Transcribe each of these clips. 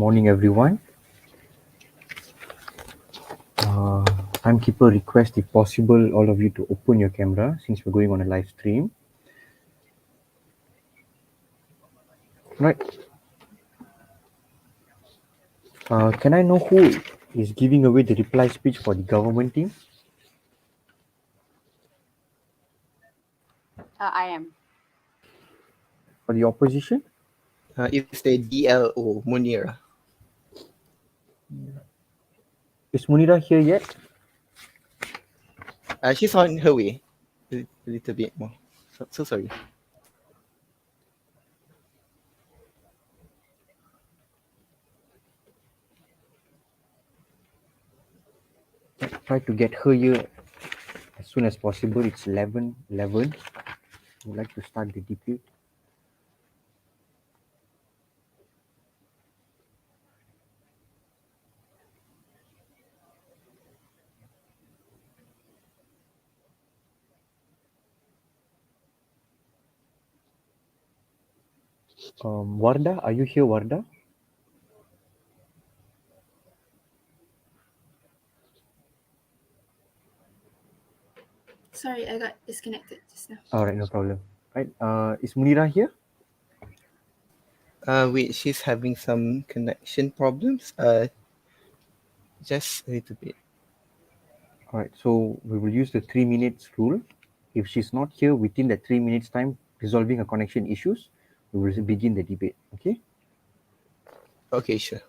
Morning, everyone. Timekeeper request, if possible, all of you to open your camera since we're going on a live stream. Right. Can I know who is giving away the reply speech for the government team? I am. For the opposition? It's the DLO, Munira. Is Munira here yet? She's on her way. A little bit more. So sorry. Try to get her here as soon as possible. It's 11:11. We'd like to start the debate. Warda, are you here, Warda? Sorry, I got disconnected just now. All right, no problem. Right. Is Munira here? Wait, she's having some connection problems. Just a little bit. All right, so we will use the 3 minutes rule. If she's not here within the 3 minutes time resolving her connection issues, we will begin the debate, okay? Okay, sure.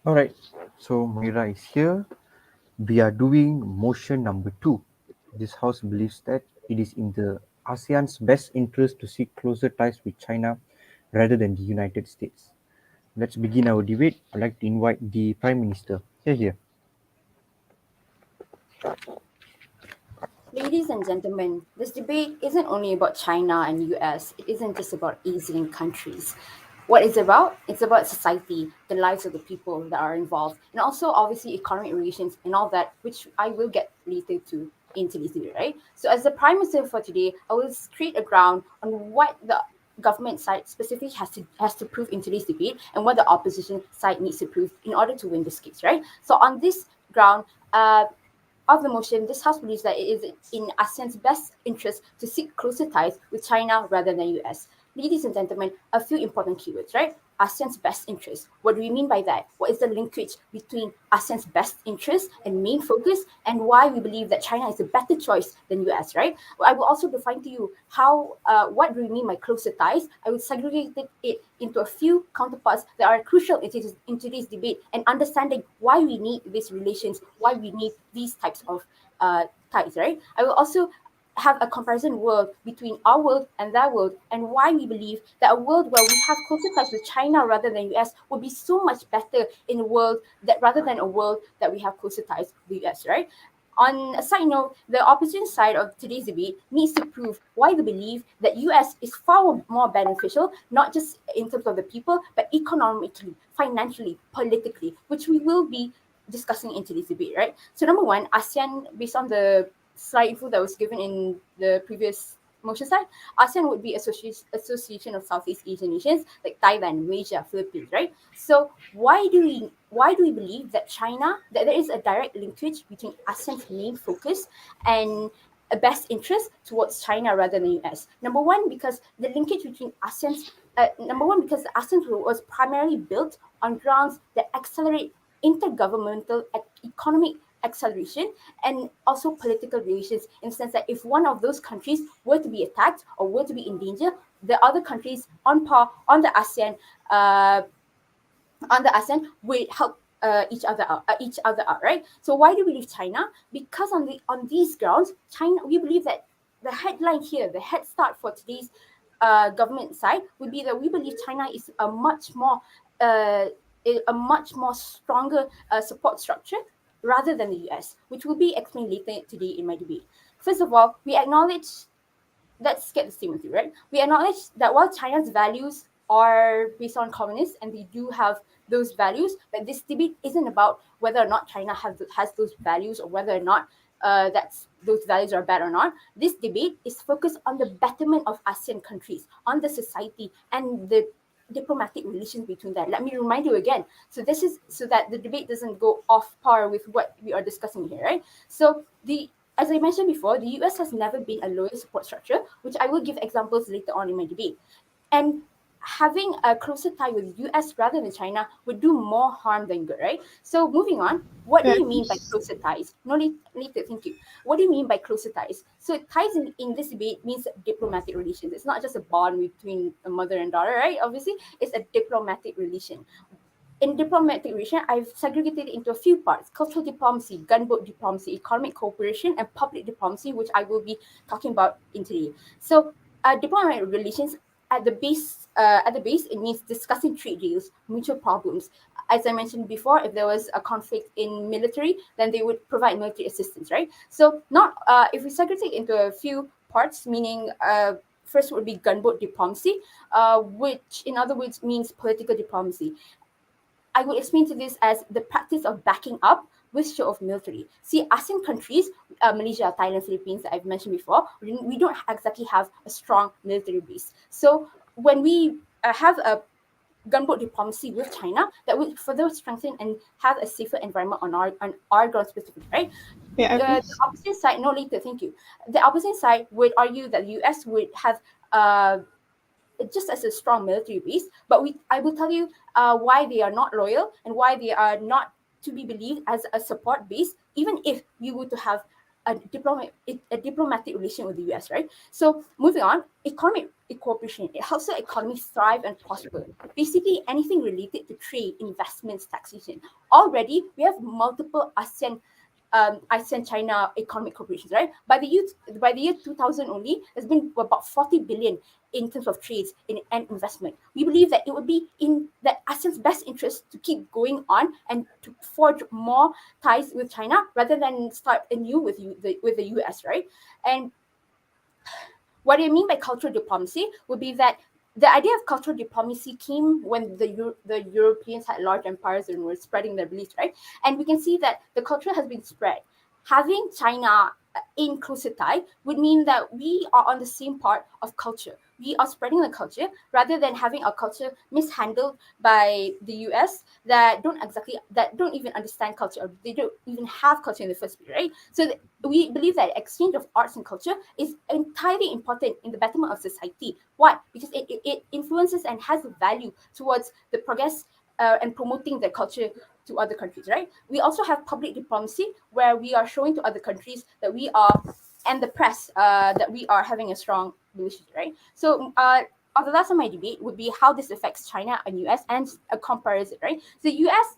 All right, so Munira is here. We are doing motion number 2. This house believes that it is in the ASEAN's best interest to seek closer ties with China rather than the United States. Let's begin our debate. I'd like to invite the Prime Minister. Here. Ladies and gentlemen, this debate isn't only about China and US. It isn't just about Asian countries. What it's about? It's about society, the lives of the people that are involved, and also obviously economic relations and all that, which I will get later to in today's debate, right? So as the Prime Minister for today, I will create a ground on what the government side specifically has to prove in today's debate and what the opposition side needs to prove in order to win this case, right? So on this ground, of the motion, this House believes that it is in ASEAN's best interest to seek closer ties with China rather than US. Ladies and gentlemen, a few important keywords, right? ASEAN's best interest. What do we mean by that? What is the linkage between ASEAN's best interest and main focus, and why we believe that China is a better choice than US, right? I will also define to you how, what do we mean by closer ties? I will segregate it into a few counterparts that are crucial in today's debate and understanding why we need these relations, why we need these types of ties, right? I will also have a comparison world between our world and their world, and why we believe that a world where we have closer ties with China rather than US would be so much better in a world that rather than a world that we have closer ties with US, right? On a side note, the opposition side of today's debate needs to prove why they believe that US is far more beneficial, not just in terms of the people, but economically, financially, politically, which we will be discussing in today's debate, right? So number one, ASEAN, based on the slide info that was given in the previous motion slide, ASEAN would be association of Southeast Asian nations like Thailand, Malaysia, Philippines, right? So why do we believe that that there is a direct linkage between ASEAN's main focus and a best interest towards China rather than the US? Number one, because the linkage between because the ASEAN was primarily built on grounds that accelerate intergovernmental economic acceleration and also political relations, in the sense that if one of those countries were to be attacked or were to be in danger, the other countries on par on the ASEAN would help each other out, right? So why do we leave China? Because on these grounds, China, we believe that the headline here, the head start for today's government side would be that we believe China is uh, a much more stronger support structure rather than the US, which will be explained later today in my debate. First of all, we acknowledge, let's get the statement through, right? We acknowledge that while China's values are based on communists and they do have those values, but this debate isn't about whether or not China has those values or whether or not those values are bad or not. This debate is focused on the betterment of ASEAN countries, on the society and the diplomatic relations between that. Let me remind you again. So this is so that the debate doesn't go off par with what we are discussing here, right? So as I mentioned before, the US has never been a loyal support structure, which I will give examples later on in my debate. And having a closer tie with the US rather than China would do more harm than good, right? So moving on, what do you mean by closer ties? No, later, thank you. What do you mean by closer ties? So ties in this debate means diplomatic relations. It's not just a bond between a mother and daughter, right? Obviously, it's a diplomatic relation. In diplomatic relation, I've segregated it into a few parts: cultural diplomacy, gunboat diplomacy, economic cooperation, and public diplomacy, which I will be talking about in today. So, diplomatic relations at the base, it means discussing trade deals, mutual problems. As I mentioned before, if there was a conflict in military, then they would provide military assistance, right? So, not if we segregate into a few parts, meaning first would be gunboat diplomacy, which in other words means political diplomacy. I would explain to this as the practice of backing up with show of military. See, ASEAN countries, Malaysia, Thailand, Philippines, that I've mentioned before, we don't exactly have a strong military base. So when we have a gunboat diplomacy with China, that would further strengthen and have a safer environment on our ground specifically, right? The opposite side, no, later, thank you. The opposite side would argue that the US would have just as a strong military base, but I will tell you why they are not loyal and why they are not to be believed as a support base, even if you were to have a diplomatic relation with the US, right? So moving on, economic cooperation, it helps the economy thrive and prosper. Basically, anything related to trade, investments, taxation. Already, we have multiple ASEAN China economic corporations, right? By the year 2000 only, there's been about 40 billion in terms of trades and investment. We believe that it would be in that ASEAN's best interest to keep going on and to forge more ties with China rather than start anew with the US, right? And what I mean by cultural diplomacy would be that the idea of cultural diplomacy came when the Europeans had large empires and were spreading their beliefs, right? And we can see that the culture has been spread. Having China in closer tie would mean that we are on the same part of culture. We are spreading the culture rather than having our culture mishandled by the US that don't even understand culture, or they don't even have culture in the first place, right? So we believe that exchange of arts and culture is entirely important in the betterment of society. Why? Because it influences and has value towards the progress and promoting the culture to other countries, right? We also have public diplomacy where we are showing to other countries that we are, and the press, that we are having a strong relationship, right? So on the last of my debate would be how this affects China and US and a comparison, right? So US,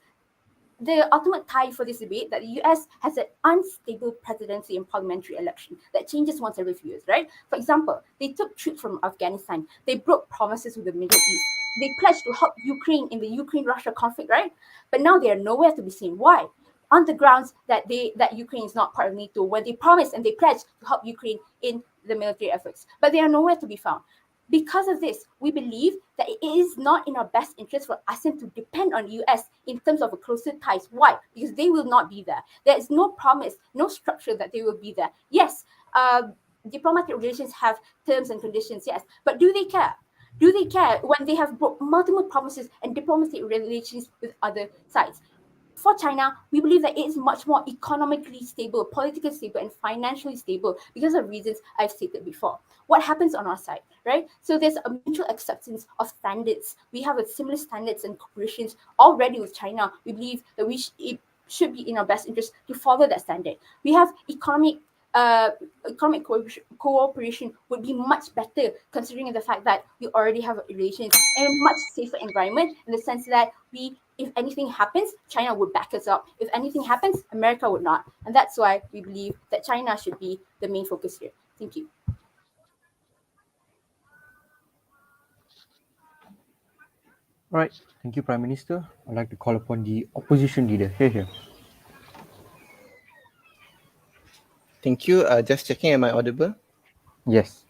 the ultimate tie for this debate, that the US has an unstable presidency and parliamentary election that changes once every few years, right? For example, they took troops from Afghanistan. They broke promises with the Middle East. They pledged to help Ukraine in the Ukraine-Russia conflict, right? But now they are nowhere to be seen. Why? on the grounds that Ukraine is not part of NATO, when they promised and they pledged to help Ukraine in the military efforts, but they are nowhere to be found. Because of this, we believe that it is not in our best interest for ASEAN to depend on US in terms of a closer ties. Why? Because they will not be there. There is no promise, no structure that they will be there. Yes, diplomatic relations have terms and conditions, yes, but do they care? Do they care when they have multiple promises and diplomatic relations with other sides? For China, we believe that it is much more economically stable, politically stable, and financially stable because of reasons I've stated before. What happens on our side, right? So there's a mutual acceptance of standards. We have a similar standards and cooperations already with China. We believe that it should be in our best interest to follow that standard. We have uh, economic cooperation would be much better considering the fact that we already have relations in a much safer environment in the sense that if anything happens, China would back us up. If anything happens, America would not. And that's why we believe that China should be the main focus here. Thank you. All right. Thank you, Prime Minister. I'd like to call upon the opposition leader. Here. Thank you. Just checking, am I audible? Yes.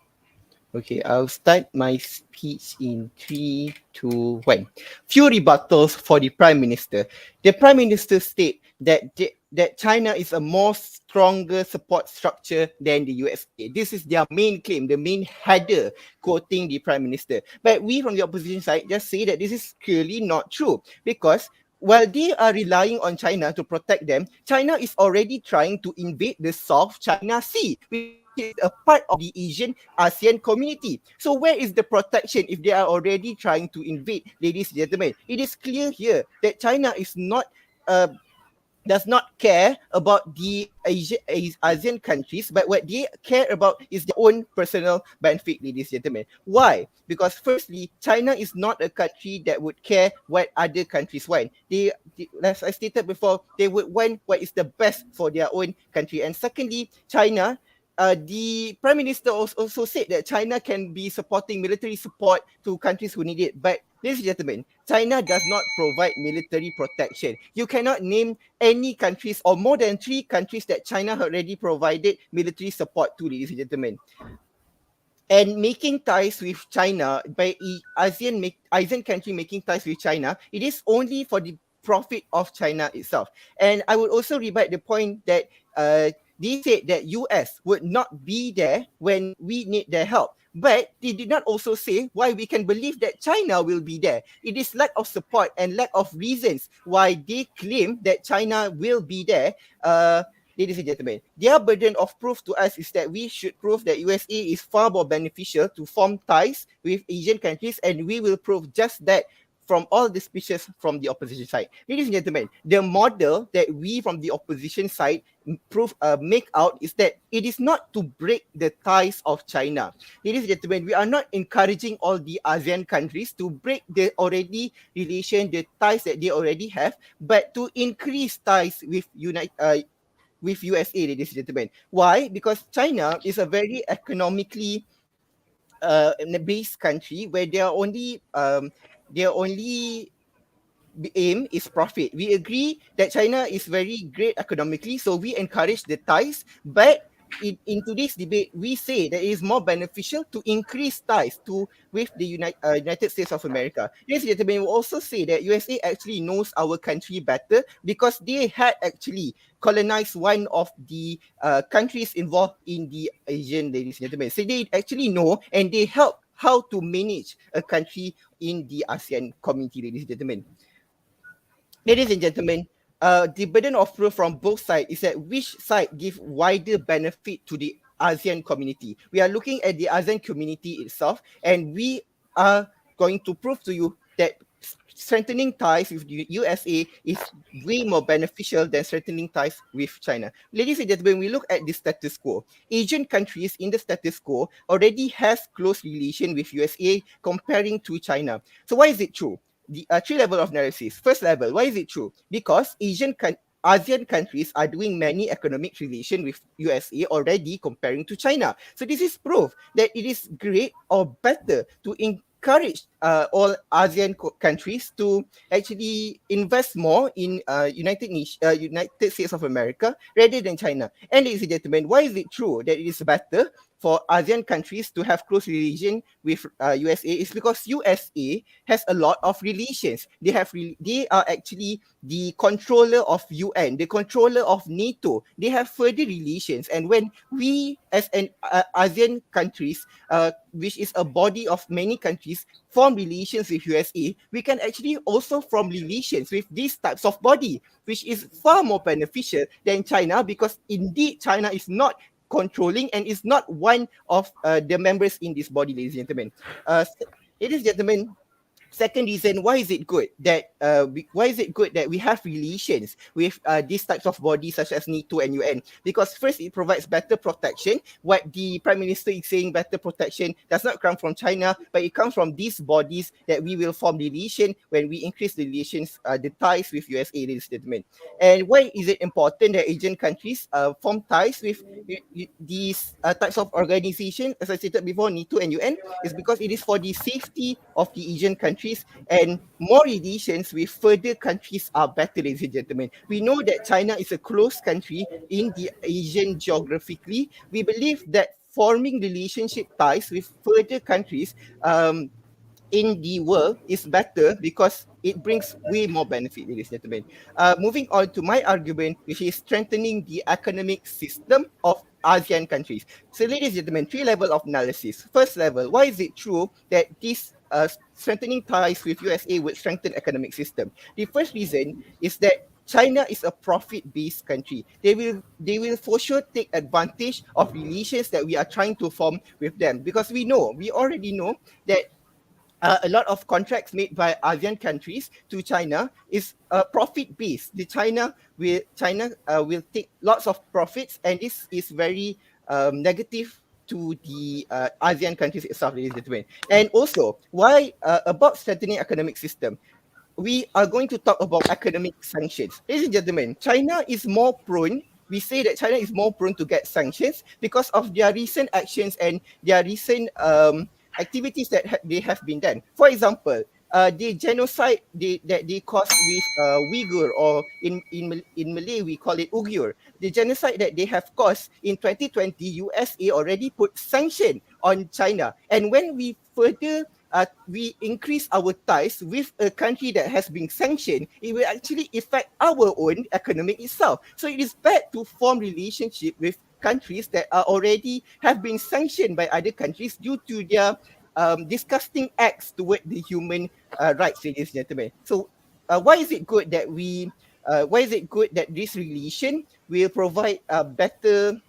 Okay, I'll start my speech in 3, 2, 1. Few rebuttals for the Prime Minister. The Prime Minister state that China is a more stronger support structure than the USA. This is their main claim, the main header quoting the Prime Minister. But we from the opposition side just say that this is clearly not true because while they are relying on China to protect them, China is already trying to invade the South China Sea, which is a part of the Asian ASEAN community. So where is the protection if they are already trying to invade, ladies and gentlemen? It is clear here that China is not does not care about the ASEAN countries, but what they care about is their own personal benefit, ladies and gentlemen. Why? Because firstly, China is not a country that would care what other countries want. As I stated before, they would want what is the best for their own country. And secondly, China, the Prime Minister also said that China can be supporting military support to countries who need it. But ladies and gentlemen, China does not provide military protection. You cannot name any countries or more than 3 countries that China already provided military support to, ladies and gentlemen. And making ties with China by ASEAN country making ties with China, it is only for the profit of China itself. And I would also rebut the point that they said that US would not be there when we need their help. But they did not also say why we can believe that China will be there. It is lack of support and lack of reasons why they claim that China will be there. Ladies and gentlemen, their burden of proof to us is that we should prove that USA is far more beneficial to form ties with Asian countries, and we will prove just that from all the speeches from the opposition side. Ladies and gentlemen, the model that we from the opposition side make out is that it is not to break the ties of China. Ladies and gentlemen, we are not encouraging all the ASEAN countries to break the the ties that they already have, but to increase ties with USA, ladies and gentlemen. Why? Because China is a very economically based country where their only aim is profit. We agree that China is very great economically, so we encourage the ties, but in today's debate, we say that it is more beneficial to increase ties with the United States of America. Ladies and gentlemen, we also say that USA actually knows our country better because they had actually colonized one of the countries involved in the Asian, ladies and gentlemen. So they actually know and they help how to manage a country in the ASEAN community, ladies and gentlemen. Ladies and gentlemen, the burden of proof from both sides is that which side give wider benefit to the ASEAN community. We are looking at the ASEAN community itself, and we are going to prove to you that strengthening ties with the USA is way more beneficial than strengthening ties with China. Ladies and gentlemen, we look at the status quo. Asian countries in the status quo already has close relation with USA comparing to China. So why is it true? The 3 level of analysis. First level, why is it true? Because ASEAN countries are doing many economic relation with USA already comparing to China. So this is proof that it is great or better to encourage all ASEAN countries to actually invest more in United States of America rather than China. And ladies and gentlemen, why is it true that it is better for ASEAN countries to have close relation with USA? Is because USA has a lot of relations. They are actually the controller of UN, the controller of NATO. They have further relations, and when we as an ASEAN countries, which is a body of many countries, form relations with USA, we can actually also form relations with these types of body, which is far more beneficial than China, because indeed China is not controlling and is not one of the members in this body, ladies and gentlemen. Ladies and gentlemen, second reason why is it good that we have relations with these types of bodies such as NATO and UN? Because first, it provides better protection. What the Prime Minister is saying, better protection, does not come from China, but it comes from these bodies that we will form relation when we increase the relations, the ties with USA, ladies and gentlemen. And why is it important that Asian countries form ties with these types of organizations, as I stated before, NATO and UN? Is because it is for the safety of the Asian countries, and more relations with further countries are better, ladies and gentlemen. We know that China is a close country in the Asian geographically. We believe that forming relationship ties with further countries in the world is better because it brings way more benefit, ladies and gentlemen. Moving on to my argument, which is strengthening the economic system of ASEAN countries. So, ladies and gentlemen, three level of analysis. First level, why is it true that this strengthening ties with USA would strengthen economic system? The first reason is that China is a profit-based country. They will for sure take advantage of relations that we are trying to form with them, because we already know that a lot of contracts made by ASEAN countries to China is profit based. China will take lots of profits, and this is very negative to the ASEAN countries itself, ladies and gentlemen. And also, why about strengthening economic system? We are going to talk about economic sanctions. Ladies and gentlemen, China is more prone. We say that China is more prone to get sanctions because of their recent actions and their recent activities that they have been done. For example, the genocide that they caused with Uyghur, or in Malay we call it Uyghur. The genocide that they have caused in 2020, USA already put sanction on China. And when we increase our ties with a country that has been sanctioned, it will actually affect our own economic itself. So it is bad to form relationship with countries that are already have been sanctioned by other countries due to their disgusting acts toward the human rights, ladies and gentlemen. So why is it good that this relation will provide a better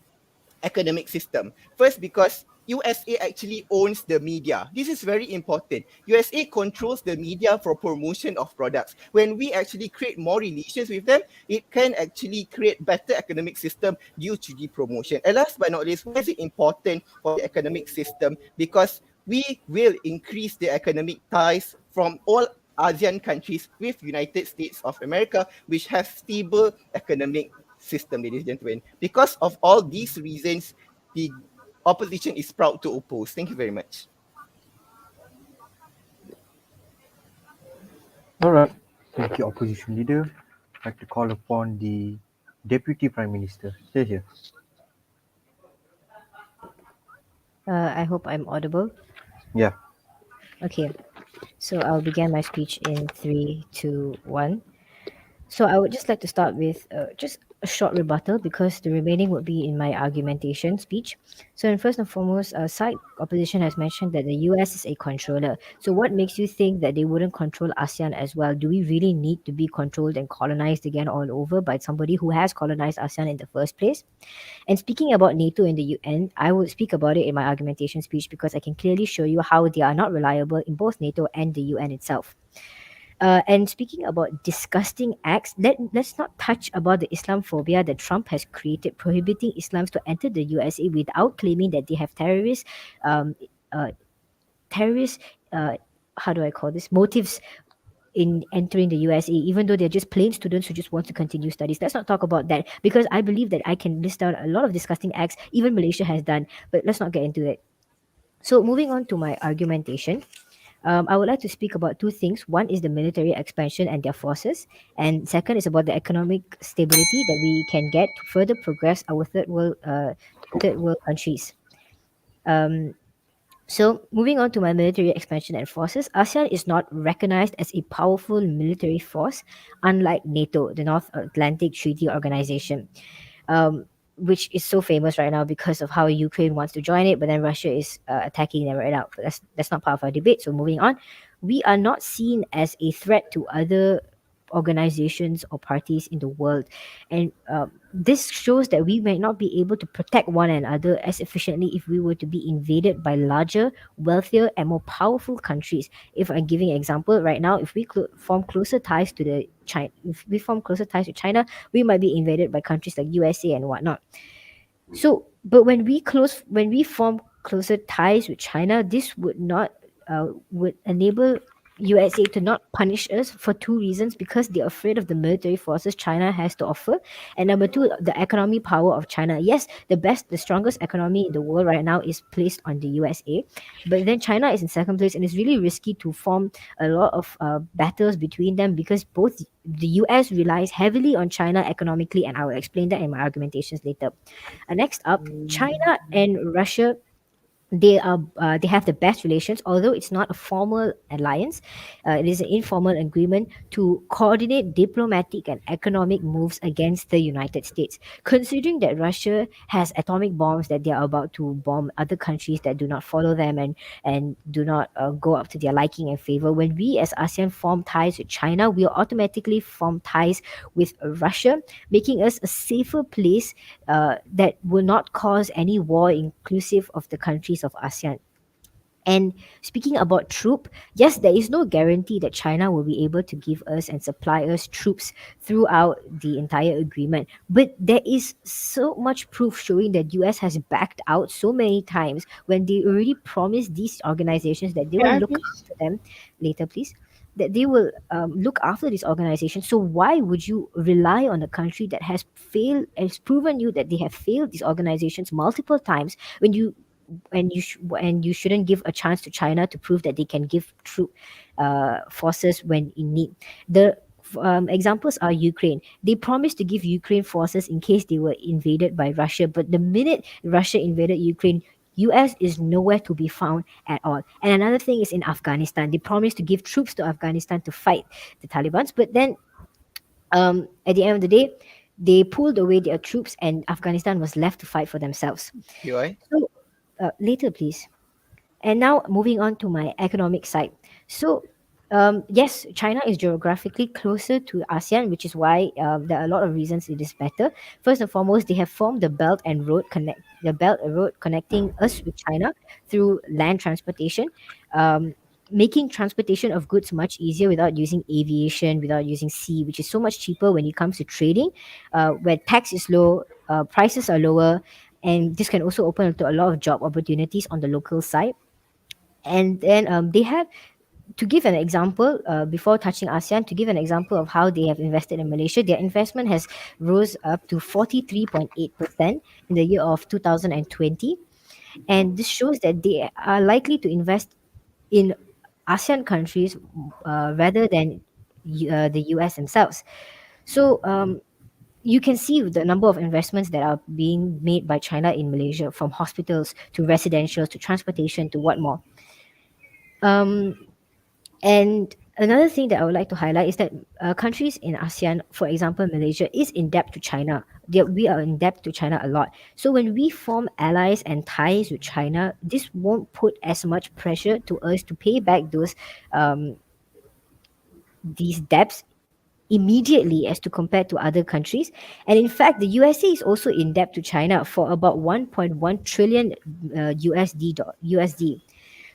economic system? First, because USA actually owns the media. This is very important. USA controls the media for promotion of products. When we actually create more relations with them, it can actually create better economic system due to the promotion. And last but not least, why is it important for the economic system? Because we will increase the economic ties from all ASEAN countries with United States of America, which have stable economic system, ladies and gentlemen. Because of all these reasons, the opposition is proud to oppose. Thank you very much. All right. Thank you, opposition leader. I'd like to call upon the deputy prime minister. Here. I hope I'm audible. Yeah. Okay, so I'll begin my speech in 3, 2, 1. So I would just like to start with just a short rebuttal, because the remaining would be in my argumentation speech. So, first and foremost, side opposition has mentioned that the US is a controller. So what makes you think that they wouldn't control ASEAN as well? Do we really need to be controlled and colonized again all over by somebody who has colonized ASEAN in the first place? And speaking about NATO and the UN, I would speak about it in my argumentation speech, because I can clearly show you how they are not reliable in both NATO and the UN itself. And speaking about disgusting acts, let's not touch about the Islamophobia that Trump has created, prohibiting Islams to enter the USA without claiming that they have um, uh, terrorist, uh, how do I call this, motives in entering the USA, even though they're just plain students who just want to continue studies. Let's not talk about that, because I believe that I can list out a lot of disgusting acts even Malaysia has done, but let's not get into it. So moving on to my argumentation. I would like to speak about two things. One is the military expansion and their forces, and second is about the economic stability that we can get to further progress our third world countries. Um, so, moving on to my military expansion and forces, ASEAN is not recognized as a powerful military force, unlike NATO, the North Atlantic Treaty Organization, which is so famous right now because of how Ukraine wants to join it, but then Russia is attacking them right now. But that's not part of our debate. So, moving on, we are not seen as a threat to other organizations or parties in the world, and this shows that we might not be able to protect one another as efficiently if we were to be invaded by larger, wealthier, and more powerful countries. If I'm giving an example right now, if we form closer ties to the China, if we form closer ties with China, we might be invaded by countries like USA and whatnot. So, but when we form closer ties with China, this would enable USA to not punish us for two reasons: because they're afraid of the military forces China has to offer, and number two, the economy power of China. Yes, the strongest economy in the world right now is placed on the USA, but then China is in second place, and it's really risky to form a lot of battles between them because both the US relies heavily on China economically, and I will explain that in my argumentations later. Next up, China and Russia, they have the best relations, although it's not a formal alliance. It is an informal agreement to coordinate diplomatic and economic moves against the United States. Considering that Russia has atomic bombs that they are about to bomb other countries that do not follow them and do not go up to their liking and favor, when we as ASEAN form ties with China, we automatically form ties with Russia, making us a safer place that will not cause any war inclusive of the countries of ASEAN. And speaking about troop, yes, there is no guarantee that China will be able to give us and supply us troops throughout the entire agreement. But there is so much proof showing that US has backed out so many times when they already promised these organizations that they will Yeah, look after them later, please. That they will look after these organizations. So why would you rely on a country that has failed, has proven you that they have failed these organizations multiple times when you shouldn't give a chance to China to prove that they can give troop forces when in need. The examples are Ukraine. They promised to give Ukraine forces in case they were invaded by Russia, but the minute Russia invaded Ukraine, US is nowhere to be found at all. And another thing is in Afghanistan. They promised to give troops to Afghanistan to fight the Taliban, but then at the end of the day, they pulled away their troops and Afghanistan was left to fight for themselves. UI. So later, please. And now moving on to my economic side. So, yes, China is geographically closer to ASEAN, which is why there are a lot of reasons it is better. First and foremost, they have formed the Belt and Road connecting us with China through land transportation, um, making transportation of goods much easier without using aviation, without using sea, which is so much cheaper when it comes to trading, where tax is low, prices are lower, and this can also open up to a lot of job opportunities on the local side. And then they have, to give an example, before touching ASEAN, to give an example of how they have invested in Malaysia, their investment has rose up to 43.8% in the year of 2020. And this shows that they are likely to invest in ASEAN countries rather than the US themselves. So you can see the number of investments that are being made by China in Malaysia, from hospitals to residential to transportation to what more. Um, And another thing that I would like to highlight is that countries in ASEAN, for example, Malaysia, is in debt to China. We are in debt to China a lot. So when we form allies and ties with China, this won't put as much pressure to us to pay back um, these debts immediately as to compare to other countries. And in fact, the USA is also in debt to China for about 1.1 trillion USD.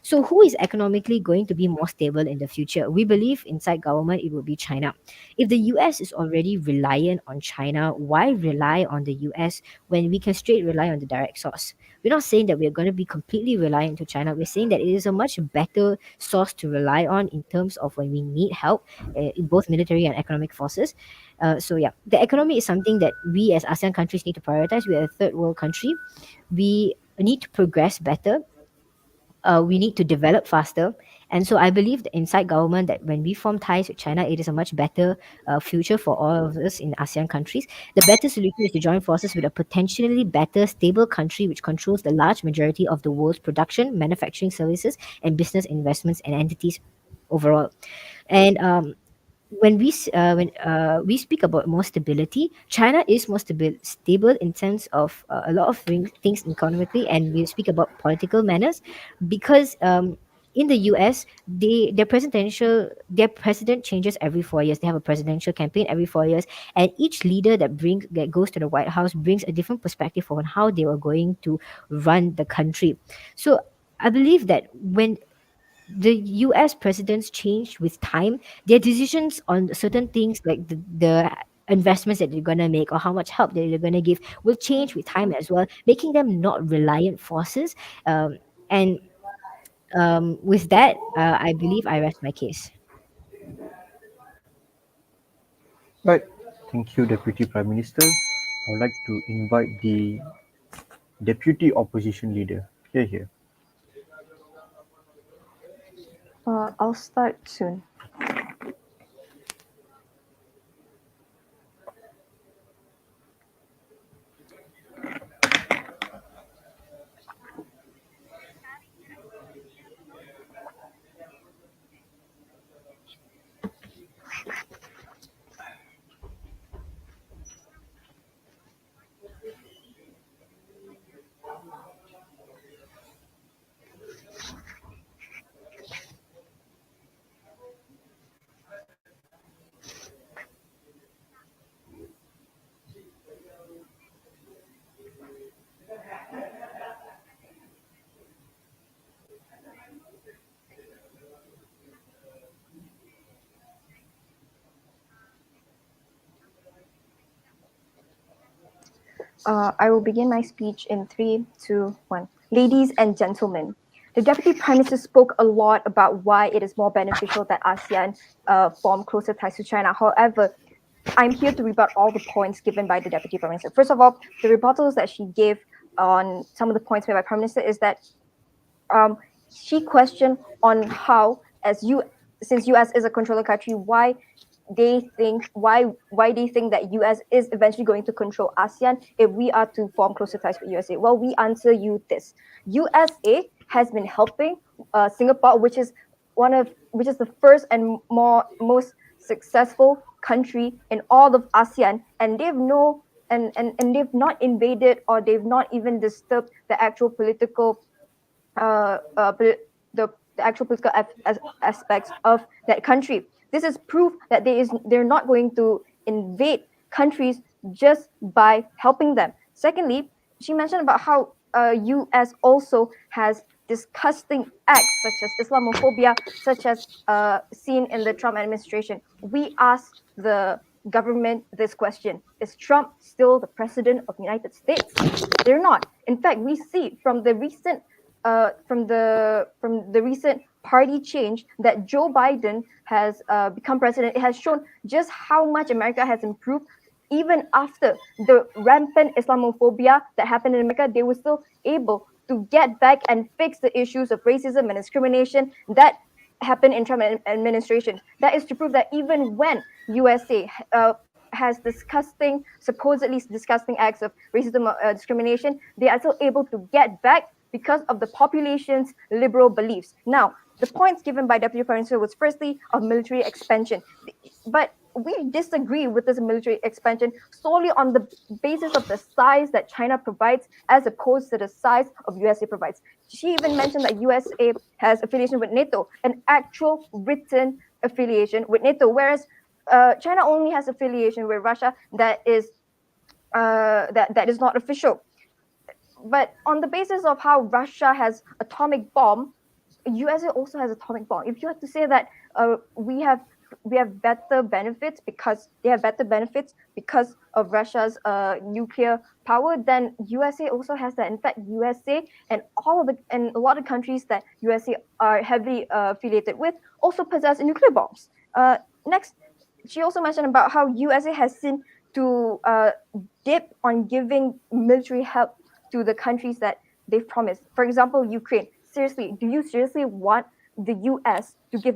So, who is economically going to be more stable in the future? We believe inside government it will be China. If the US is already reliant on China, why rely on the US when we can straight rely on the direct source? We're not saying that we're going to be completely reliant to China. We're saying that it is a much better source to rely on in terms of when we need help in both military and economic forces. So, yeah, the economy is something that we as ASEAN countries need to prioritize. We are a third world country. We need to progress better, we need to develop faster, And so I believe that inside government that when we form ties with China, it is a much better future for all of us in ASEAN countries. The better solution is to join forces with a potentially better, stable country which controls the large majority of the world's production, manufacturing services, and business investments and entities overall. And when we speak about more stability, China is more stable in terms of a lot of things economically, and we speak about political manners because in the US, their president changes every 4 years. They have a presidential campaign every 4 years, and each leader that goes to the White House brings a different perspective on how they are going to run the country. So I believe that when the US presidents change with time, their decisions on certain things like the investments that they're going to make or how much help that they're going to give will change with time as well, making them not reliant forces. And with that, I believe I rest my case. Right. Thank you, Deputy Prime Minister. I would like to invite the Deputy Opposition Leader. Here. I'll start soon. I will begin my speech in 3, 2, 1. Ladies and gentlemen, the Deputy Prime Minister spoke a lot about why it is more beneficial that ASEAN form closer ties to China. However, I'm here to rebut all the points given by the Deputy Prime Minister. First of all, the rebuttals that she gave on some of the points made by Prime Minister is that she questioned on how, since US is a controller country, why they think that US is eventually going to control ASEAN if we are to form closer ties with USA. Well, we answer you this: USA has been helping Singapore, which is the first and most successful country in all of ASEAN, and they've not invaded or they've not even disturbed the actual political the actual political aspects of that country. This is proof that they're not going to invade countries just by helping them. Secondly, she mentioned about how U.S. also has disgusting acts such as Islamophobia, such as seen in the Trump administration. We ask the government this question: is Trump still the president of the United States? They're not. In fact, we see from the recent party change that Joe Biden has become president. It has shown just how much America has improved. Even after the rampant Islamophobia that happened in America, they were still able to get back and fix the issues of racism and discrimination that happened in Trump administration. That is to prove that even when USA has supposedly disgusting acts of racism or discrimination, they are still able to get back because of the population's liberal beliefs. Now, the points given by Deputy Prime Minister was firstly of military expansion, but we disagree with this military expansion solely on the basis of the size that China provides as opposed to the size of USA provides. She even mentioned that USA has affiliation with NATO, an actual written affiliation with NATO, whereas China only has affiliation with Russia that is not official. But on the basis of how Russia has atomic bomb, USA also has atomic bomb. If you have to say that we have better benefits because they have better benefits because of Russia's nuclear power, then USA also has that. In fact, USA and a lot of countries that USA are heavily affiliated with also possess nuclear bombs. Next, she also mentioned about how USA has seen to dip on giving military help to the countries that they've promised. For example, Ukraine. Seriously, do you seriously want the US to give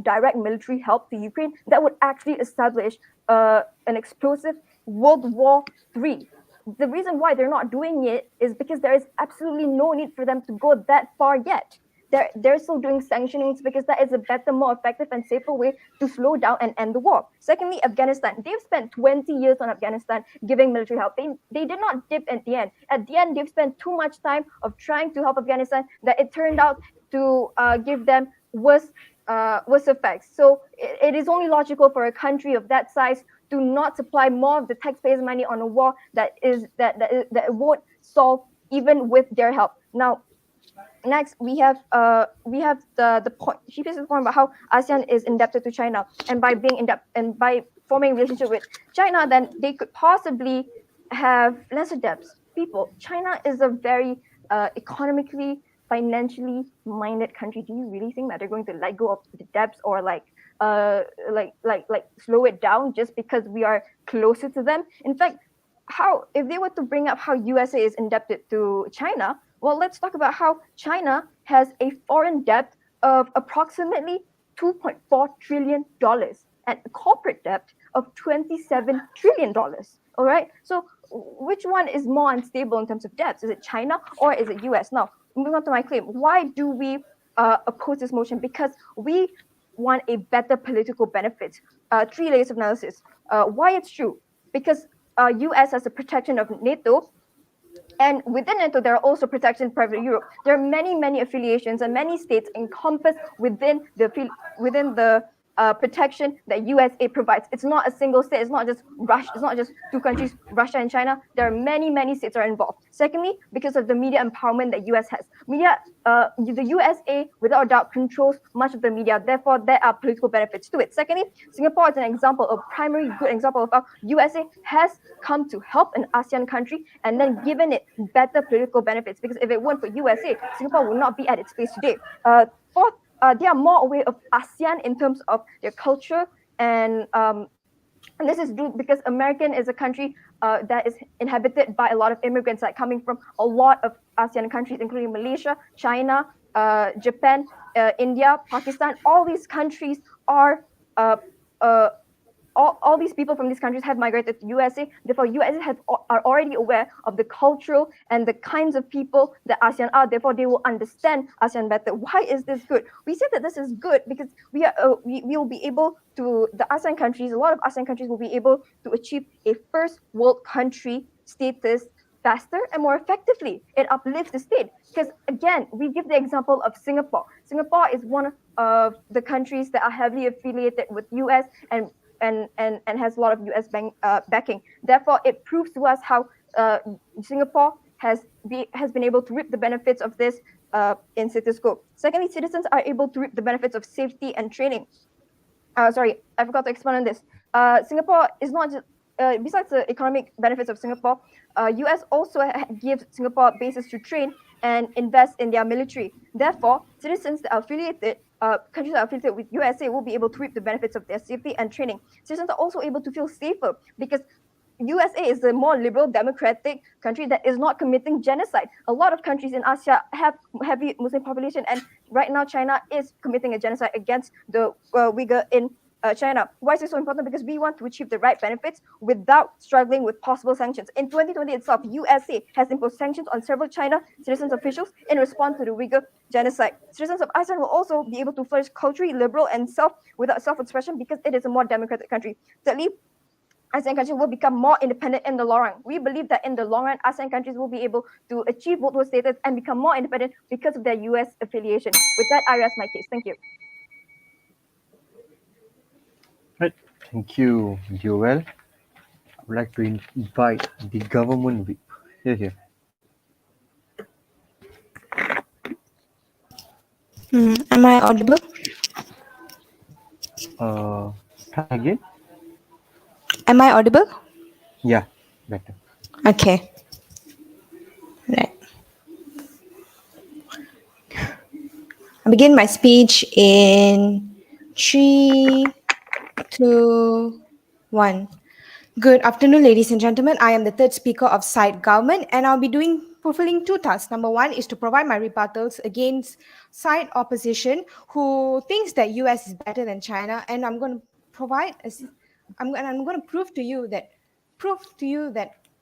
direct military help to Ukraine, that would actually establish an explosive World War III. The reason why they're not doing it is because there is absolutely no need for them to go that far yet. They're still doing sanctionings because that is a better, more effective, and safer way to slow down and end the war. Secondly, Afghanistan. They've spent 20 years on Afghanistan giving military help. They did not dip at the end. At the end, they've spent too much time of trying to help Afghanistan that it turned out to give them worse effects. So it is only logical for a country of that size to not supply more of the taxpayers' money on a war that won't solve even with their help. Now, next we have the point. She places the point about how ASEAN is indebted to China, and by being indebted and by forming a relationship with China, then they could possibly have lesser debts. People, China is a very economically, financially minded country. Do you really think that they're going to let go of the debts or slow it down just because we are closer to them? In fact, how if they were to bring up how USA is indebted to China, well, let's talk about how China has a foreign debt of approximately $2.4 trillion and a corporate debt of $27 trillion. All right. So which one is more unstable in terms of debts? Is it China or is it US? Now, moving on to my claim. Why do we oppose this motion? Because we want a better political benefit. 3 layers of analysis. Why it's true? Because US has the protection of NATO, and within NATO, there are also protections for Europe. There are many affiliations, and many states encompassed within the protection that USA provides. It's not a single state. It's not just Russia. It's not just two countries, Russia and China. There are many states are involved. Secondly, because of the media empowerment that US has. The USA, without a doubt, controls much of the media. Therefore, there are political benefits to it. Secondly, Singapore is an example, a primary good example of how USA has come to help an ASEAN country and then given it better political benefits. Because if it weren't for USA, Singapore would not be at its place today. Fourth, they are more aware of ASEAN in terms of their culture, and this is due because American is a country that is inhabited by a lot of immigrants, like coming from a lot of ASEAN countries, including Malaysia, China, Japan, India, Pakistan. All these countries are all these people from these countries have migrated to USA. Therefore, USA are already aware of the cultural and the kinds of people that ASEAN are. Therefore, they will understand ASEAN better. Why is this good? We say that this is good because we will be able to, the ASEAN countries, a lot of ASEAN countries will be able to achieve a first world country status faster and more effectively. It uplifts the state. Because again, we give the example of Singapore. Singapore is one of the countries that are heavily affiliated with US and has a lot of US backing. Therefore, it proves to us how Singapore has been able to reap the benefits of this in status quo. Secondly, citizens are able to reap the benefits of safety and training. Sorry, I forgot to expand on this. Singapore is not just, besides the economic benefits of Singapore, US also gives Singapore bases to train and invest in their military. Therefore, citizens that are affiliated, countries that are affiliated with USA will be able to reap the benefits of their safety and training. Citizens are also able to feel safer because USA is a more liberal, democratic country that is not committing genocide. A lot of countries in Asia have heavy Muslim population, and right now China is committing a genocide against the Uyghur in China. Why is this so important? Because we want to achieve the right benefits without struggling with possible sanctions. In 2020 itself, USA has imposed sanctions on several China citizens officials in response to the Uyghur genocide. Citizens of ASEAN will also be able to flourish culturally liberal and without self-expression because it is a more democratic country. Thirdly, ASEAN countries will become more independent in the long run. We believe that in the long run, ASEAN countries will be able to achieve World War status and become more independent because of their US affiliation. With that, I rest my case. Thank you. Right. Thank you, Joel. I would like to invite the government whip. Here. Am I audible? Try again. Am I audible? Yeah, better. Okay. Right. I begin my speech in 3, 2, 1. Good afternoon, ladies and gentlemen. I am the third speaker of side government, and I'll be doing fulfilling two tasks. Number one is to provide my rebuttals against side opposition who thinks that US is better than China, and I'm going to I'm going to prove to you that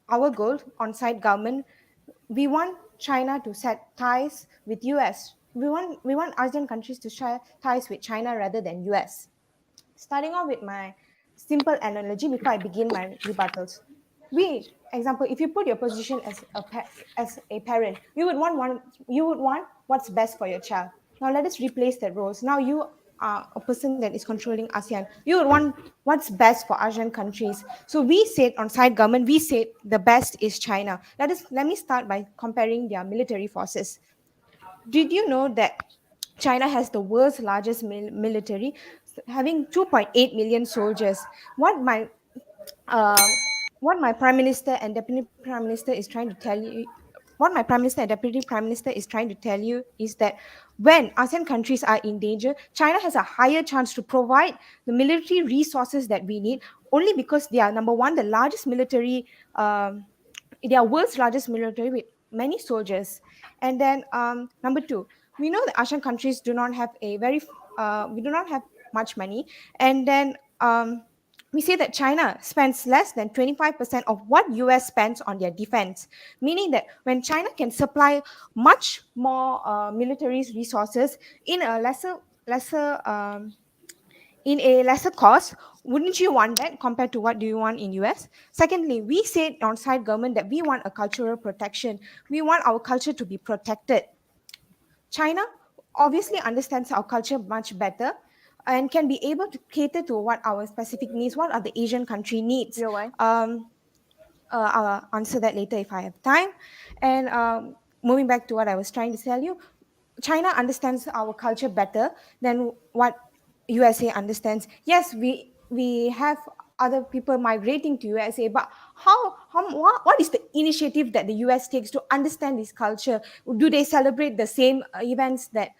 our goal on side government, we want China to set ties with US. We want ASEAN countries to share ties with China rather than US. Starting off with my simple analogy before I begin my rebuttals. Example, if you put your position as a parent, you would want what's best for your child. Now let us replace the roles. Now you are a person that is controlling ASEAN. You would want what's best for ASEAN countries. So we said on side government, we said the best is China. Let me start by comparing their military forces. Did you know that China has the world's largest military, having 2.8 million soldiers? What my uh, what my prime minister and deputy prime minister is trying to tell you what my prime minister and deputy prime minister is trying to tell you is that when ASEAN countries are in danger, China has a higher chance to provide the military resources that we need, only because they are, number one, the largest military, they are world's largest military with many soldiers. And then number two, we know the ASEAN countries do not have we do not have much money. And then we say that China spends less than 25% of what US spends on their defense, meaning that when China can supply much more military resources in a lesser in a lesser cost, wouldn't you want that compared to what do you want in US? Secondly, we said on side government that we want a cultural protection. We want our culture to be protected. China obviously understands our culture much better and can be able to cater to what our specific needs, what are the Asian country needs. Your why? I'll answer that later if I have time. And moving back to what I was trying to tell you, China understands our culture better than what USA understands. Yes, we have other people migrating to USA, but what is the initiative that the US takes to understand this culture? Do they celebrate the same events that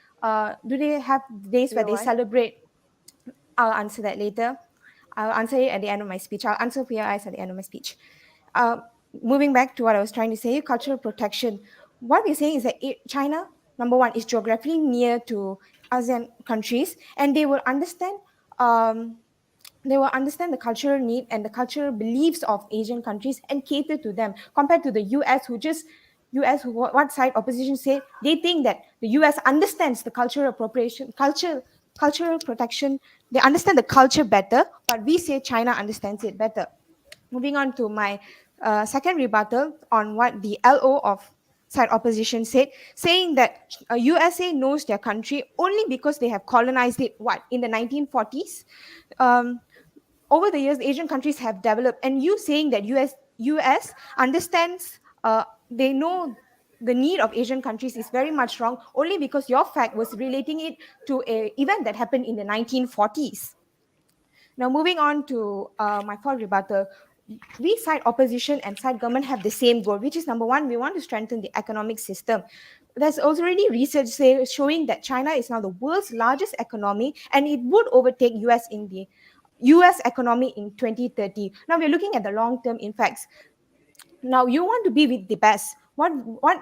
do they have days where Your they why? celebrate? I'll answer that later. I'll answer it at the end of my speech. I'll answer for your eyes at the end of my speech. Uh, Moving back to what I was trying to say, cultural protection. What we're saying is that China, number one, is geographically near to ASEAN countries, and Um, they will understand the cultural need and the cultural beliefs of Asian countries and cater to them, compared to the US, who just US, who what side opposition say, they think that the US understands the cultural appropriation, cultural protection. They understand the culture better, but we say China understands it better. Moving on to my second rebuttal on what the LO of side opposition said, saying that USA knows their country only because they have colonized it, what, in the 1940s. um, Over the years, Asian countries have developed, and you saying that US understands, they know the need of Asian countries is very much wrong, only because your fact was relating it to a event that happened in the 1940s. Now, moving on to my fourth rebuttal, we side opposition and side government have the same goal, which is number one, we want to strengthen the economic system. There's already research showing that China is now the world's largest economy, and it would overtake US in the US economy in 2030. Now we're looking at the long-term effects. Now you want to be with the best. What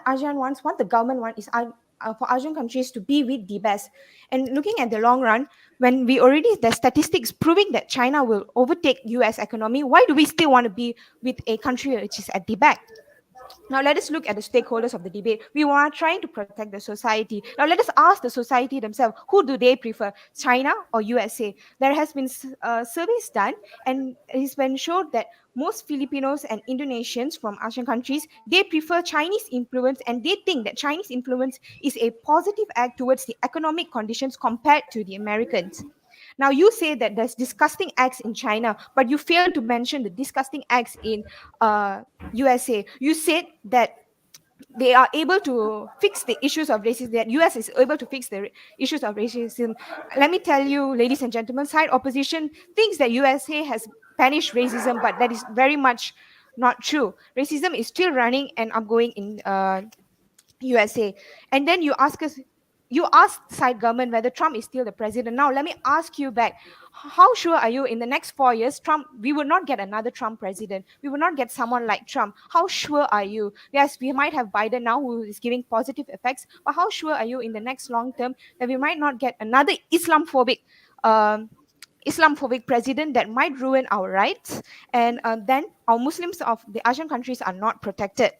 ASEAN wants, what the government wants is for ASEAN countries to be with the best. And looking at the long run, when we already the statistics proving that China will overtake US economy, why do we still want to be with a country which is at the back? Now let us look at the stakeholders of the debate. We are trying to protect the society. Now let us ask the society themselves, who do they prefer, China or USA? There has been surveys done, and it has been showed that most Filipinos and Indonesians from Asian countries, they prefer Chinese influence, and they think that Chinese influence is a positive act towards the economic conditions compared to the Americans. Now you say that there's disgusting acts in China, but you fail to mention the disgusting acts in USA. You said that they are able to fix the issues of racism, that US is able to fix the issues of racism. Let me tell you, ladies and gentlemen, side opposition thinks that USA has banished racism, but that is very much not true. Racism is still running and upgoing in USA. And then you ask us, you asked side government whether Trump is still the president. Now let me ask you back. How sure are you in the next 4 years, Trump, we will not get another Trump president? We will not get someone like Trump. How sure are you? Yes, we might have Biden now who is giving positive effects, but how sure are you in the next long term that we might not get another um, Islamophobic president that might ruin our rights, and then our Muslims of the Asian countries are not protected.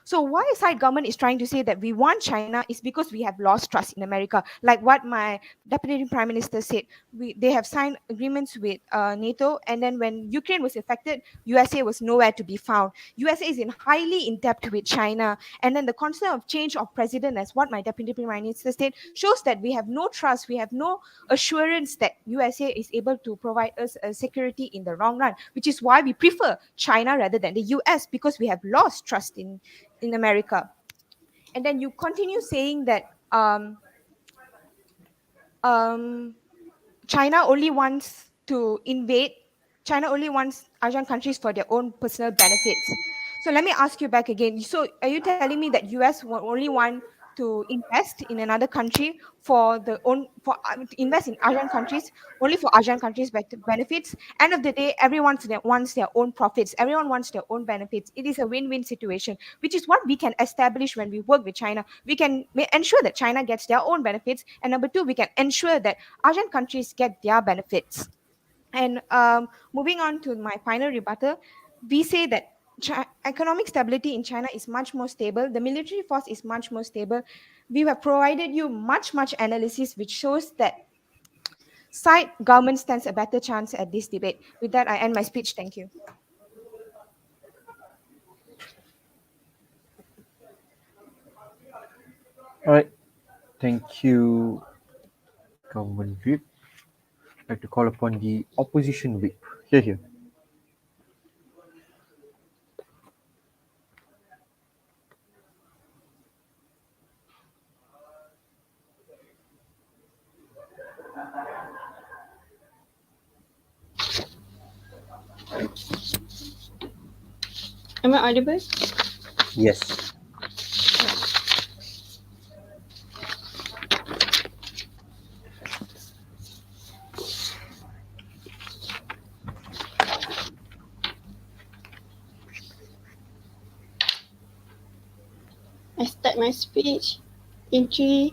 So why side government is trying to say that we want China is because we have lost trust in America. Like what my deputy prime minister said, they have signed agreements with NATO, and then when Ukraine was affected, USA was nowhere to be found. USA is highly in debt with China, and then the concern of change of president, as what my deputy prime minister said, shows that we have no trust, we have no assurance that USA is able to provide us security in the long run, which is why we prefer China rather than the US, because we have lost trust in America. And then you continue saying that um, China only wants to invade. China only wants Asian countries for their own personal benefits. So let me ask you back again. So are you telling me that US will only want to invest in another country for the own for to invest in Asian countries only for Asian countries' benefits? End of the day, everyone wants their own profits. Everyone wants their own benefits. It is a win-win situation, which is what we can establish when we work with China. We can ensure that China gets their own benefits, and number two, we can ensure that Asian countries get their benefits. And moving on to my final rebuttal, we say that economic stability in China is much more stable. The military force is much more stable. We have provided you much analysis which shows that side government stands a better chance at this debate. With that, I end my speech. Thank you. All right. Thank you, Government Whip. I'd like to call upon the Opposition Whip. Here. Am I audible? Yes. I start my speech in 3,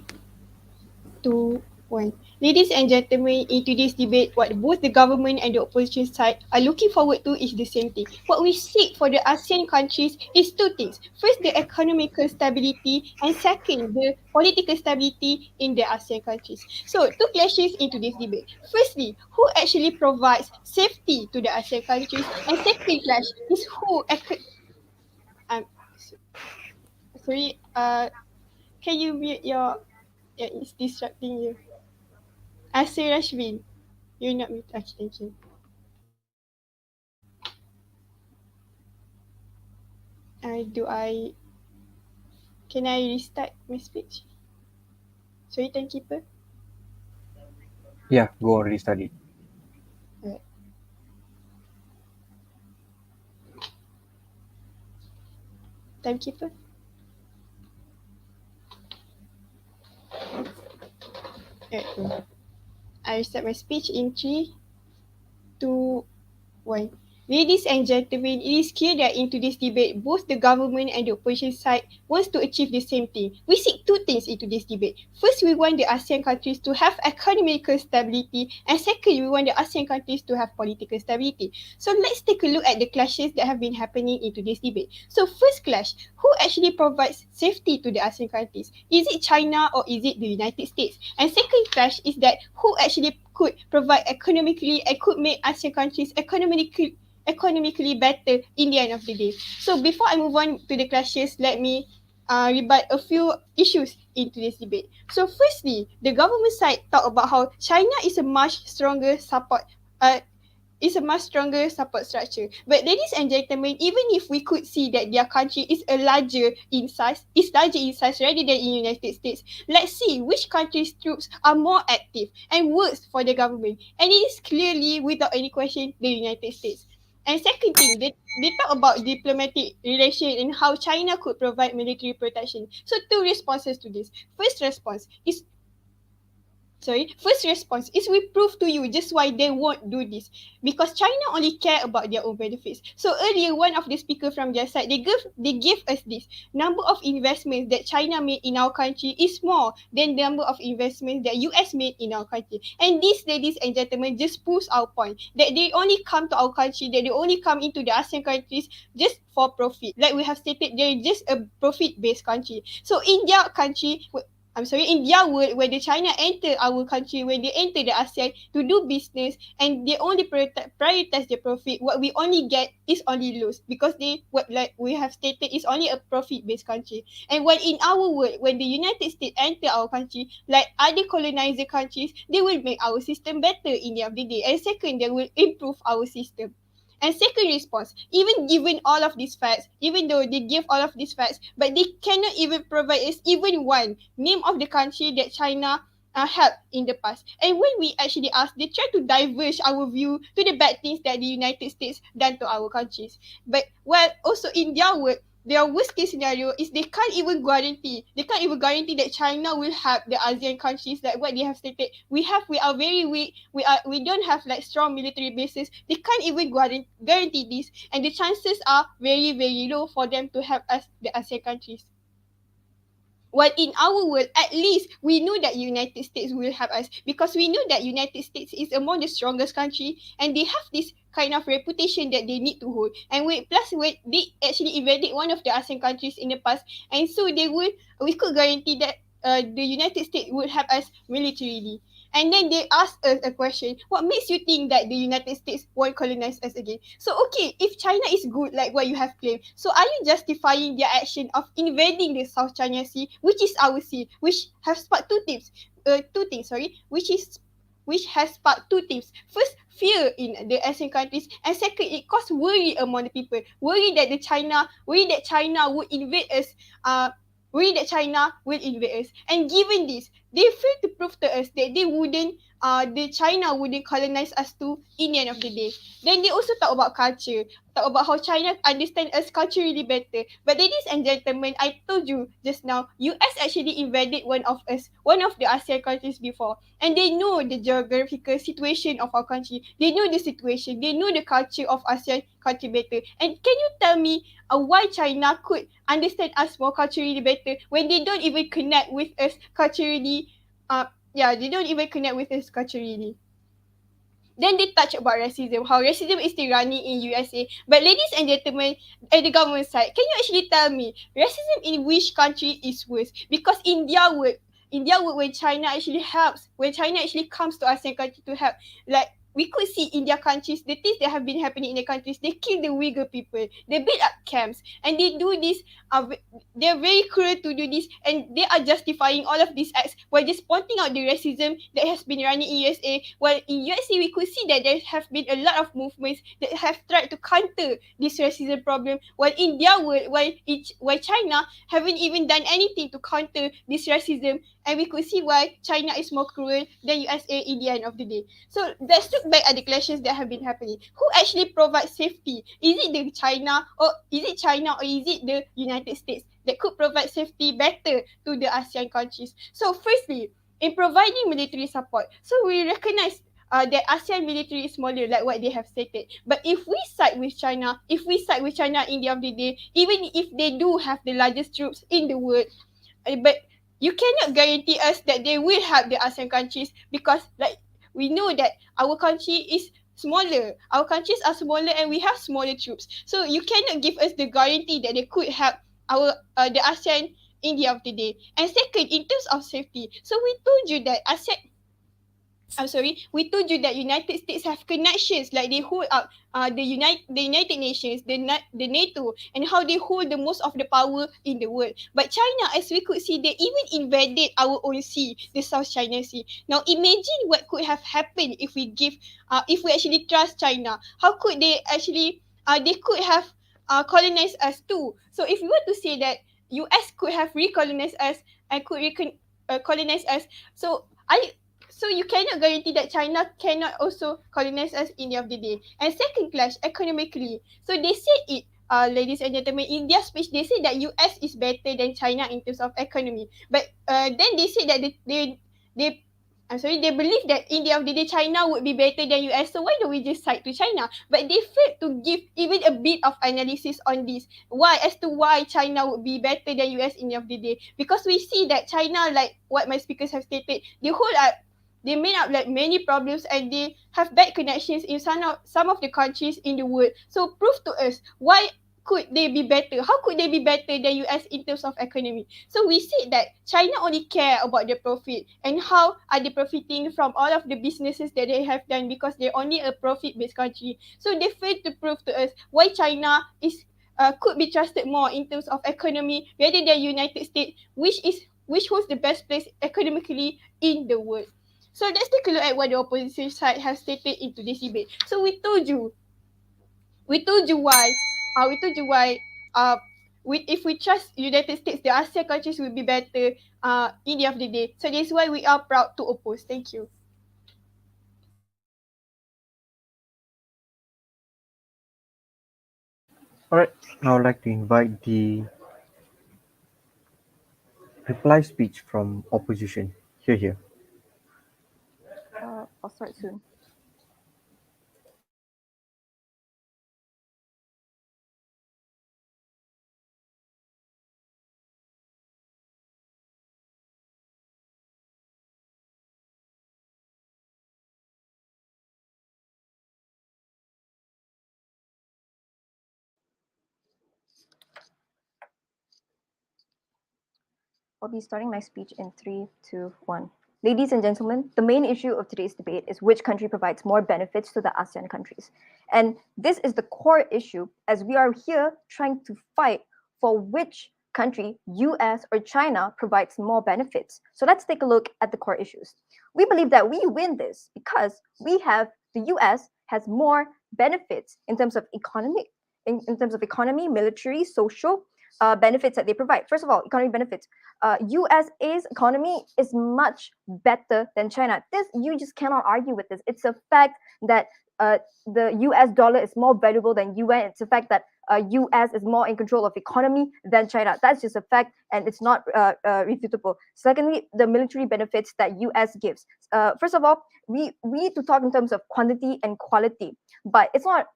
2, 1. Ladies and gentlemen, in today's debate, what both the government and the opposition side are looking forward to is the same thing. What we seek for the ASEAN countries is two things. First, the economical stability, and second, the political stability in the ASEAN countries. So, two clashes in today's debate. Firstly, who actually provides safety to the ASEAN countries? And second clash is um, sorry, can you mute your, yeah, it's distracting you. Asir Rashbin, you're not mute. Okay, thank you. Can I restart my speech? Sorry, timekeeper. Yeah, go on, restart it. Alright. Timekeeper. Alright. I restart my speech in 3, 2, 1. Ladies and gentlemen, it is clear that in today's debate, both the government and the opposition side wants to achieve the same thing. We seek two things in today's debate. First, we want the ASEAN countries to have economical stability, and second, we want the ASEAN countries to have political stability. So let's take a look at the clashes that have been happening in today's debate. So first clash, who actually provides safety to the ASEAN countries? Is it China or is it the United States? And second clash is that who actually could provide economically and could make ASEAN countries economically better in the end of the day. So before I move on to the clashes, let me rebut a few issues in today's debate. So firstly, the government side talk about how China is a much stronger support structure. But ladies and gentlemen, even if we could see that their country is larger in size rather than in United States, let's see which country's troops are more active and works for the government. And it is clearly, without any question, the United States. And second thing, they talk about diplomatic relation and how China could provide military protection. So two responses to this. First response is first response is we prove to you just why they won't do this, because China only care about their own benefits. So earlier, one of the speaker from their side, they give us this number of investments that China made in our country is more than the number of investments that US made in our country. And this, ladies and gentlemen, just proves our point that they only come to our country, that they only come into the ASEAN countries just for profit. Like we have stated, they're just a profit-based country. So in their country, in their world, when the China enter our country, when they enter the ASEAN to do business, and they only prioritize the profit, what we only get is only lose, because like we have stated, is only a profit-based country. And when in our world, when the United States enter our country, like other colonizer countries, they will make our system better in the end of the day. And second, they will improve our system. And second response, even given all of these facts, even though they give all of these facts, but they cannot even provide us even one name of the country that China helped in the past. And when we actually ask, they try to diverge our view to the bad things that the United States done to our countries. But well, also in their work, their worst case scenario is they can't even guarantee that China will help the ASEAN countries, like what they have stated. We are very weak. We don't have like strong military bases. They can't even guarantee this, and the chances are very, very low for them to help us, the ASEAN countries. Well, in our world, at least we know that United States will help us, because we know that United States is among the strongest country, and they have this kind of reputation that they need to hold. And they actually invaded one of the ASEAN countries in the past, and so we could guarantee that the United States would help us militarily. And then they asked us a question: what makes you think that the United States won't colonize us again? So okay, if China is good like what you have claimed, so are you justifying their action of invading the South China Sea, which is our sea, which has sparked which has sparked two things. First, fear in the ASEAN countries, and second, it caused worry among the people. Worry that China would invade us. China will invade us. And given this, they failed to prove to us that the China wouldn't colonize us too in the end of the day. Then they also talk about culture, talk about how China understands us culturally better. But ladies and gentlemen, I told you just now, US actually invaded one of the ASEAN countries before. And they know the geographical situation of our country. They know the situation. They know the culture of ASEAN country better. And can you tell me why China could understand us more culturally better when they don't even connect with us culturally? They don't even connect with us culturally. Then they touch about racism, how racism is still running in USA. But ladies and gentlemen, at the government side, can you actually tell me racism in which country is worse? Because in their work, when China actually comes to ASEAN country to help, like we could see in their countries, the things that have been happening in their countries, they kill the Uyghur people, they build up camps, and they do this, they're very cruel to do this, and they are justifying all of these acts while just pointing out the racism that has been running in USA. While in USA, we could see that there have been a lot of movements that have tried to counter this racism problem, while in their world, while China haven't even done anything to counter this racism, and we could see why China is more cruel than USA in the end of the day. So let's look back at the clashes that have been happening. Who actually provides safety? Is it China or is it the United States that could provide safety better to the ASEAN countries? So firstly, in providing military support, so we recognize that ASEAN military is smaller, like what they have stated. But if we side with China in the end of the day, even if they do have the largest troops in the world, but you cannot guarantee us that they will help the ASEAN countries, because like we know that our country is smaller. Our countries are smaller and we have smaller troops. So you cannot give us the guarantee that they could help the ASEAN in the end of the day. And second, in terms of safety, so we told you that United States have connections, like they hold up the United Nations, the NATO, and how they hold the most of the power in the world. But China, as we could see, they even invaded our own sea, the South China Sea. Now imagine what could have happened if we actually trust China. How could they actually they could have colonized us too. So if we were to say that US could have recolonized us and could colonize us, so you cannot guarantee that China cannot also colonize us in the end of the day. And second clash, economically. So they said it, ladies and gentlemen, in their speech, they said that US is better than China in terms of economy. But then they said that they I'm sorry, they believe that in the end of the day, China would be better than US. So why don't we just side to China? But they failed to give even a bit of analysis on this. Why, as to why China would be better than US in the end of the day? Because we see that China, like what my speakers have stated, they made up like many problems and they have bad connections in some of the countries in the world. So prove to us why could they be better? How could they be better than US in terms of economy? So we see that China only care about the profit and how are they profiting from all of the businesses that they have done because they're only a profit-based country. So they failed to prove to us why China is could be trusted more in terms of economy rather than United States, which holds the best place economically in the world. So let's take a look at what the opposition side has stated into this debate. So we told you why uh if we trust United States, the ASEAN countries will be better in the end of the day. So that's why we are proud to oppose. Thank you. All right, now I'd like to invite the reply speech from opposition. Here. I'll start soon. I'll be starting my speech in 3, 2, 1. Ladies and gentlemen, the main issue of today's debate is which country provides more benefits to the ASEAN countries. And this is the core issue as we are here trying to fight for which country, US or China, provides more benefits. So let's take a look at the core issues. We believe that we win this because the US has more benefits in terms of economy, military, social benefits that they provide. First of all, economic benefits. USA's economy is much better than China. This, you just cannot argue with this. It's a fact that the US dollar is more valuable than UN. It's a fact that US is more in control of economy than China. That's just a fact, and it's not refutable. Secondly, the military benefits that US gives. First of all, we need to talk in terms of quantity and quality, but it's not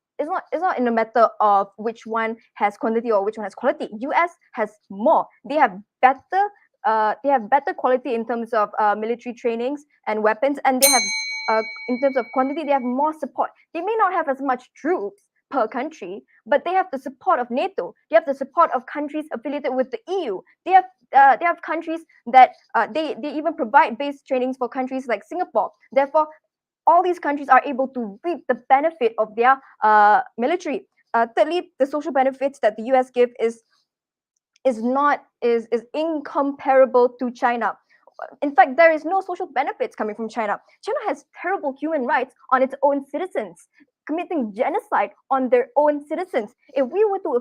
in a matter of which one has quantity or which one has quality. US has more. They have better quality in terms of military trainings and weapons, and they have in terms of quantity, they have more support. They may not have as much troops per country, but they have the support of NATO. They have the support of countries affiliated with the EU. They have countries that they even provide base trainings for countries like Singapore. Therefore, all these countries are able to reap the benefit of their military. Thirdly, the social benefits that the US give is incomparable to China. In fact, there is no social benefits coming from China. China has terrible human rights on its own citizens, committing genocide on their own citizens. If we were to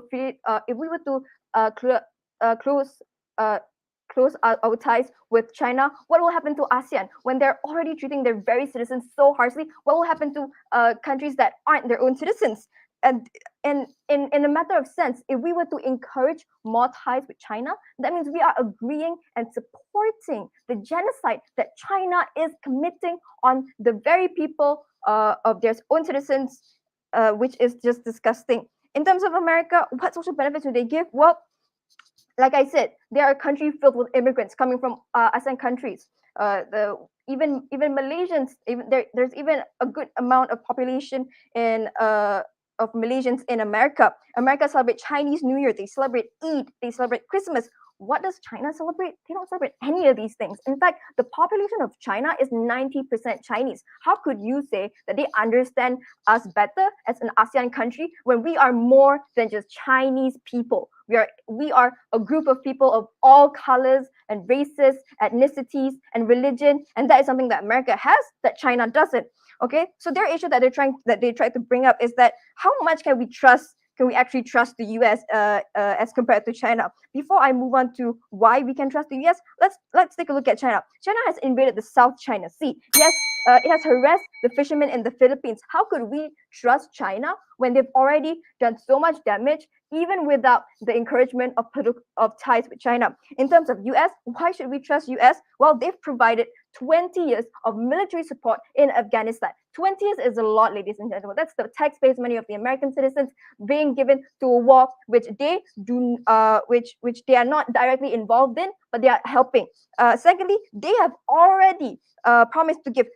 close our ties with China, what will happen to ASEAN when they're already treating their very citizens so harshly? What will happen to countries that aren't their own citizens? And in a matter of sense, if we were to encourage more ties with China, that means we are agreeing and supporting the genocide that China is committing on the very people of their own citizens, which is just disgusting. In terms of America, what social benefits do they give? Well, like I said, they are a country filled with immigrants coming from ASEAN countries. Even Malaysians, there's even a good amount of population of Malaysians in America. America celebrates Chinese New Year. They celebrate Eid. They celebrate Christmas. What does China celebrate? They don't celebrate any of these things. In fact, the population of China is 90% Chinese. How could you say that they understand us better as an ASEAN country when we are more than just Chinese people? We are a group of people of all colors and races, ethnicities, and religion, and that is something that America has that China doesn't. Okay, so their issue that they try to bring up is that how much can we actually trust the US as compared to China? Before I move on to why we can trust the US, let's take a look at China. China has invaded the South China Sea. Yes, it has harassed the fishermen in the Philippines. How could we trust China when they've already done so much damage, even without the encouragement of ties with China? In terms of US, why should we trust US? Well, they've provided 20 years of military support in Afghanistan. 20 years is a lot, ladies and gentlemen. That's the taxpayers' money of the American citizens being given to a war which they do, which they are not directly involved in, but they are helping. Secondly, they have already promised to give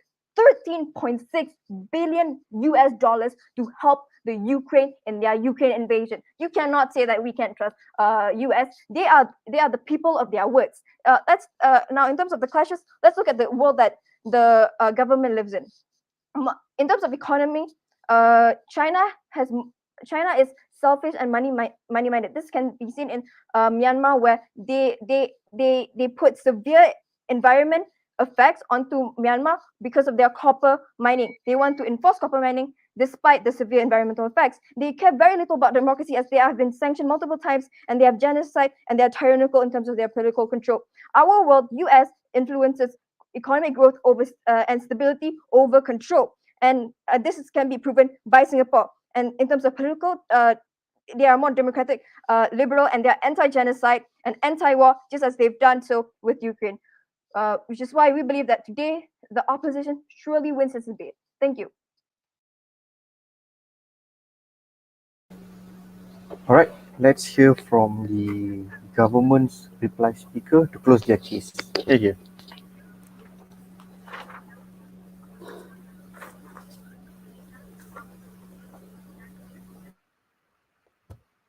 13.6 billion US dollars to help the Ukraine in their Ukraine invasion. You cannot say that we can't trust US. They are the people of their words. Let's now, in terms of the clashes, let's look at the world that the government lives in. In terms of economy, China is selfish and money minded. This can be seen in Myanmar, where they put severe environment effects onto Myanmar because of their copper mining. They want to enforce copper mining despite the severe environmental effects. They care very little about democracy, as they have been sanctioned multiple times, and they have genocide, and they are tyrannical in terms of their political control. Our world, US, influences economic growth over and stability over control. And this can be proven by Singapore. And in terms of political, they are more democratic, liberal, and they are anti-genocide and anti-war, just as they've done so with Ukraine. Which is why we believe that today the opposition surely wins this debate. Thank you. All right, let's hear from the government's reply speaker to close their case. Here.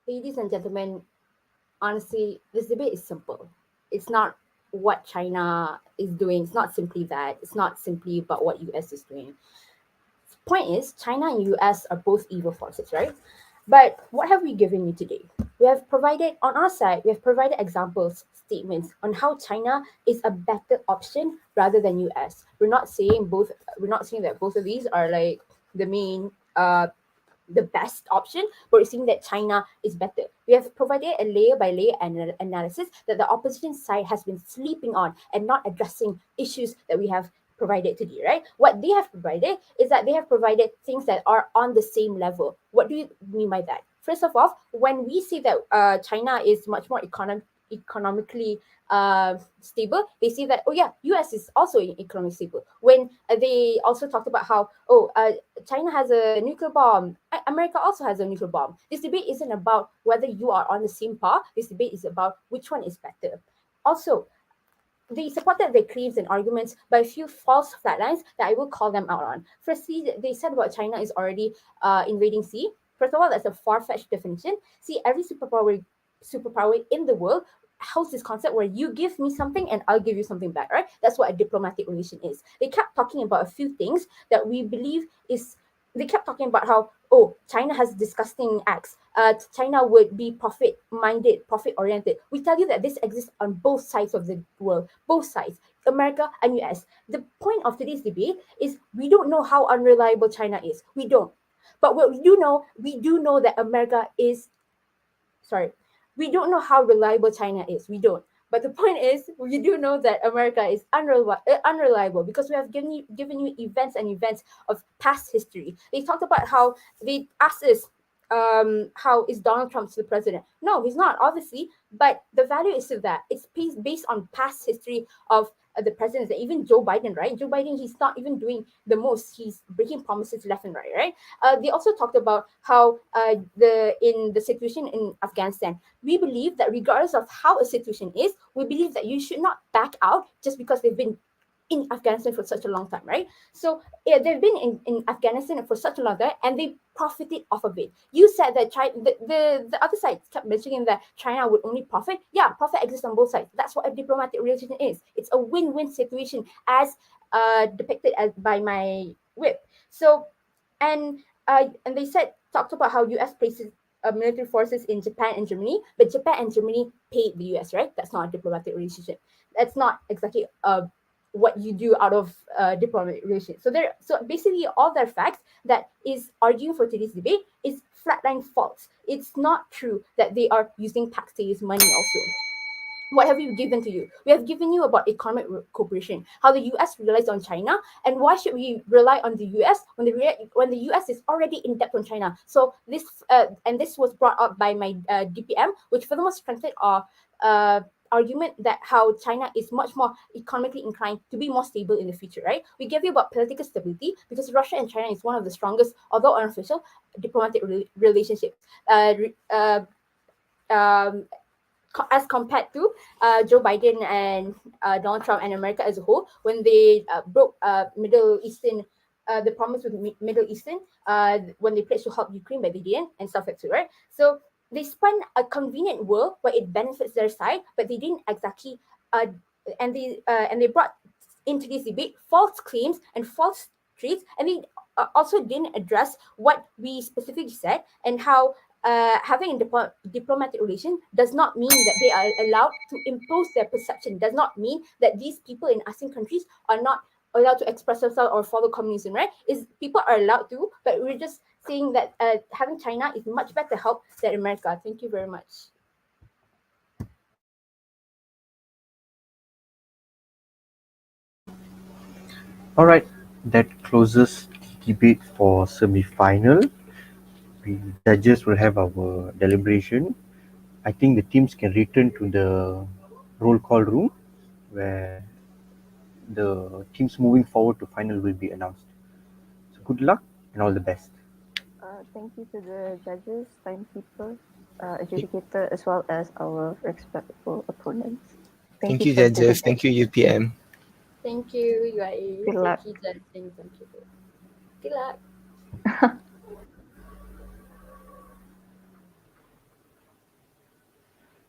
Ladies and gentlemen, honestly, this debate is simple. It's not what China is doing. It's not simply that. It's not simply about what US is doing. Point is, China and US are both evil forces, right? But what have we given you today? We have provided, on our side, we have provided examples, statements on how China is a better option rather than US. We're not saying that both of these are like the main the best option, but we're seeing that China is better. We have provided a layer by layer analysis that the opposition side has been sleeping on and not addressing issues that we have provided today, right? What they have provided is that they have provided things that are on the same level. What do you mean by that? First of all, when we see that China is much more economically stable, they say that, oh yeah, US is also economically stable. When they also talked about how, China has a nuclear bomb, America also has a nuclear bomb. This debate isn't about whether you are on the same par. This debate is about which one is better. Also, they supported their claims and arguments by a few false flatlines that I will call them out on. Firstly, they said about China is already invading sea. First of all, that's a far-fetched definition. See, every superpower in the world holds this concept where you give me something and I'll give you something back, right? That's what a diplomatic relation is. They kept talking about a few things that we believe is, they kept talking about how, China has disgusting acts. China would be profit-minded, profit-oriented. We tell you that this exists on both sides of the world, both sides, America and US. The point of today's debate is we don't know how unreliable China is. We don't. But what we do know that America is, we don't know how reliable China is. We don't. But the point is, we do know that America is unreliable because we have given you events and events of past history. They talked about how they asked us, how is Donald Trump still president? No, he's not, obviously. But the value is to that. It's based on past history of the presidents, and even Joe Biden, right? Joe Biden, he's not even doing the most. He's breaking promises left and right? They also talked about how in the situation in Afghanistan, we believe that regardless of how a situation is, we believe that you should not back out just because they've been in Afghanistan for such a long time, right? So they've been in Afghanistan for such a long time, and they profited off of it. You said that China, the other side kept mentioning that China would only profit. Yeah, profit exists on both sides. That's what a diplomatic relation is. It's a win-win situation, as depicted by my whip. So, and they talked about how US places military forces in Japan and Germany, but Japan and Germany paid the US, right? That's not a diplomatic relationship. That's not exactly what you do out of diplomatic relations. So basically, all their facts that is arguing for today's debate is flatline false. It's not true that they are using taxpayers' money also. What have we given to you? We have given you about economic cooperation, how the US relies on China, and why should we rely on the US when the US is already in debt on China? So this was brought up by my DPM, which furthermore strengthened our argument that how China is much more economically inclined to be more stable in the future, right? We gave you about political stability because Russia and China is one of the strongest, although unofficial, diplomatic relationships. Um, as compared to Joe Biden and Donald Trump and America as a whole, when they broke Middle Eastern, the promise with Middle Eastern, when they pledged to help Ukraine, but they didn't, and stuff like that, right? So they spun a convenient world where it benefits their side, but they didn't exactly, and they brought into this debate false claims and false traits, and they also didn't address what we specifically said and how having a diplomatic relation does not mean that they are allowed to impose their perception, does not mean that these people in ASEAN countries are not allowed to express themselves or follow communism, right? Is people are allowed to, but we're just saying that having China is much better help than America. Thank you very much. All right, that closes the debate for semi-final. We judges will have our deliberation. I think the teams can return to the roll call room where the teams moving forward to final will be announced. So good luck and all the best. Thank you to the judges, timekeeper, adjudicator, as well as our respectful opponents. Thank you, for the judges. debate. Thank you, UPM. Thank you, UIA. Good luck. Thank you, Jen. Thank you. Good luck.